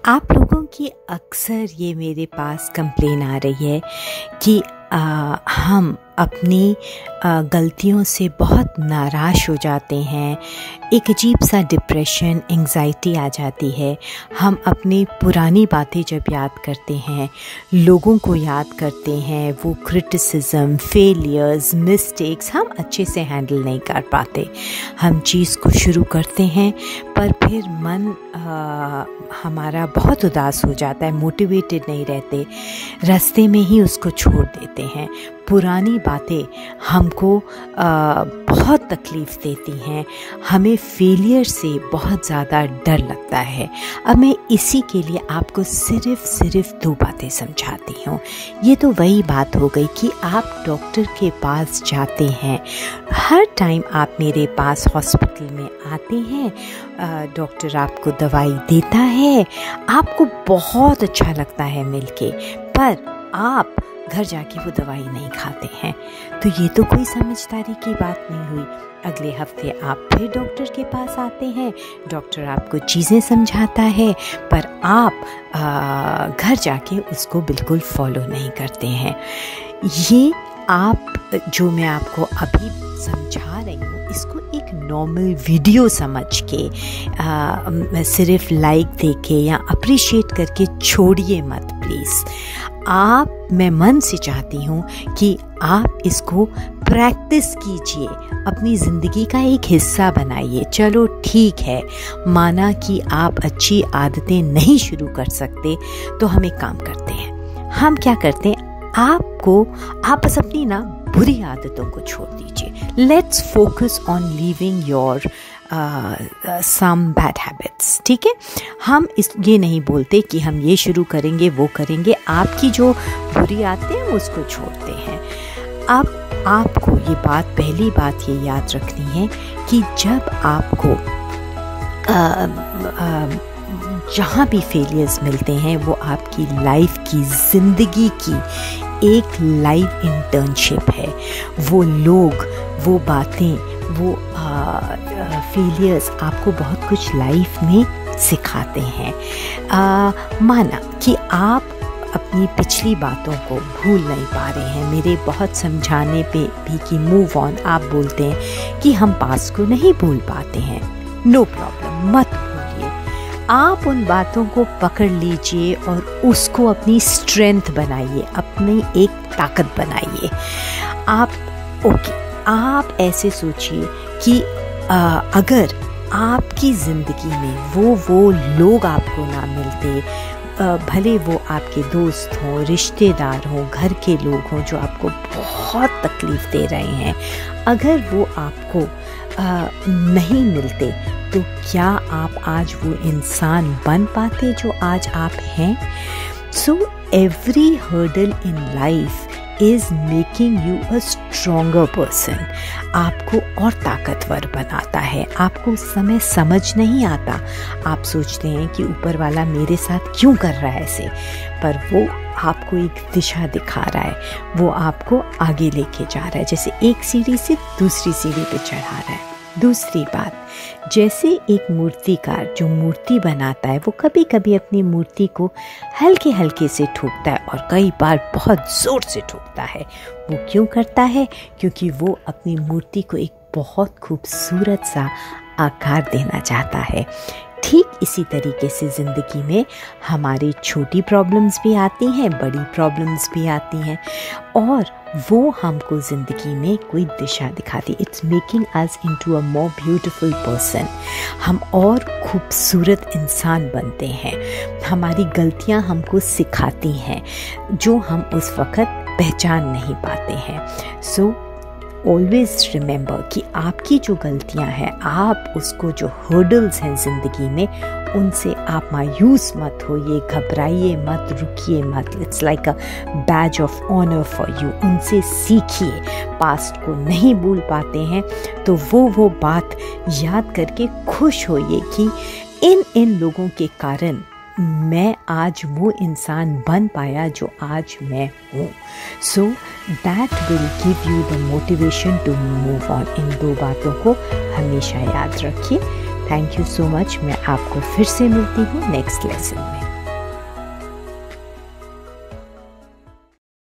आप लोगों की अक्सर ये मेरे पास कंप्लेन आ रही है कि हम अपनी गलतियों से बहुत नाराज़ हो जाते हैं। एक अजीब सा डिप्रेशन, एंग्जाइटी आ जाती है। हम अपनी पुरानी बातें जब याद करते हैं, लोगों को याद करते हैं, वो क्रिटिसिज्म, फेलियर्स, मिस्टेक्स हम अच्छे से हैंडल नहीं कर पाते। हम चीज़ को शुरू करते हैं पर फिर मन हमारा बहुत उदास हो जाता है, मोटिवेटेड नहीं रहते, रास्ते में ही उसको छोड़ देते हैं। पुरानी बातें हमको बहुत तकलीफ़ देती हैं, हमें फेलियर से बहुत ज़्यादा डर लगता है। अब मैं इसी के लिए आपको सिर्फ 2 बातें समझाती हूँ। ये तो वही बात हो गई कि आप डॉक्टर के पास जाते हैं, हर टाइम आप मेरे पास हॉस्पिटल में आते हैं, डॉक्टर आपको दवाई देता है, आपको बहुत अच्छा लगता है मिलके, पर आप घर जाके वो दवाई नहीं खाते हैं। तो ये तो कोई समझदारी की बात नहीं हुई। अगले हफ्ते आप फिर डॉक्टर के पास आते हैं, डॉक्टर आपको चीज़ें समझाता है, पर आप घर जाके उसको बिल्कुल फॉलो नहीं करते हैं। ये आप जो मैं आपको अभी समझा रही हूँ, इसको एक नॉर्मल वीडियो समझ के सिर्फ लाइक देके या अप्रिशिएट करके छोड़िए मत प्लीज़। मैं मन से चाहती हूँ कि आप इसको प्रैक्टिस कीजिए, अपनी ज़िंदगी का एक हिस्सा बनाइए। चलो ठीक है, माना कि आप अच्छी आदतें नहीं शुरू कर सकते, तो हम एक काम करते हैं। हम क्या करते हैं, आप बस अपनी बुरी आदतों को छोड़ दीजिए। Let's focus on leaving your some bad habits. ठीक है, हम ये नहीं बोलते कि हम ये शुरू करेंगे, वो करेंगे। आपकी जो बुरी आदतें हैं उसको छोड़ते हैं। अब आपको पहली बात ये याद रखनी है कि जब आपको जहाँ भी फेलियर्स मिलते हैं, वो आपकी लाइफ की, ज़िंदगी की एक लाइव इंटर्नशिप है। वो लोग, वो बातें, वो फेलियर्स आपको बहुत कुछ लाइफ में सिखाते हैं। माना कि आप अपनी पिछली बातों को भूल नहीं पा रहे हैं, मेरे बहुत समझाने पे भी कि मूव ऑन, आप बोलते हैं कि हम पास को नहीं भूल पाते हैं। नो प्रॉब्लम, मत भूलिए। आप उन बातों को पकड़ लीजिए और उसको अपनी स्ट्रेंथ बनाइए, अपनी एक ताकत बनाइए। आप ऐसे सोचिए कि अगर आपकी ज़िंदगी में वो लोग आपको ना मिलते, भले वो आपके दोस्त हों, रिश्तेदार हों, घर के लोग हों जो आपको बहुत तकलीफ़ दे रहे हैं, अगर वो आपको नहीं मिलते, तो क्या आप आज वो इंसान बन पाते जो आज आप हैं? So every hurdle in life is making you a stronger person. आपको और ताकतवर बनाता है। आपको उस समय समझ नहीं आता, आप सोचते हैं कि ऊपर वाला मेरे साथ क्यों कर रहा है ऐसे, पर वो आपको एक दिशा दिखा रहा है, वो आपको आगे लेके जा रहा है, जैसे एक सीढ़ी से दूसरी सीढ़ी पे चढ़ा रहा है। दूसरी बात, जैसे एक मूर्तिकार जो मूर्ति बनाता है, वो कभी कभी अपनी मूर्ति को हल्के हल्के से ठोकता है और कई बार बहुत ज़ोर से ठोकता है। वो क्यों करता है? क्योंकि वो अपनी मूर्ति को एक बहुत खूबसूरत सा आकार देना चाहता है। ठीक इसी तरीके से ज़िंदगी में हमारी छोटी प्रॉब्लम्स भी आती हैं, बड़ी प्रॉब्लम्स भी आती हैं, और वो हमको ज़िंदगी में कोई दिशा दिखाती। It's making us into a more beautiful person. हम और खूबसूरत इंसान बनते हैं। हमारी गलतियाँ हमको सिखाती हैं जो हम उस वक़्त पहचान नहीं पाते हैं। सो ऑलवेज रिमेंबर कि आपकी जो गलतियां हैं, आप उसको, जो हर्डल्स हैं ज़िंदगी में, उनसे आप मायूस मत होइए, घबराइए मत, रुकिए मत। It's like a badge of honour for you. उनसे सीखिए। पास्ट को नहीं भूल पाते हैं तो वो बात याद करके खुश होइए कि इन लोगों के कारण मैं आज वो इंसान बन पाया जो आज मैं हूँ। So that will give you the motivation to move on. इन 2 बातों को हमेशा याद रखिए। Thank you so much. मैं आपको फिर से मिलती हूँ नेक्स्ट लेसन में।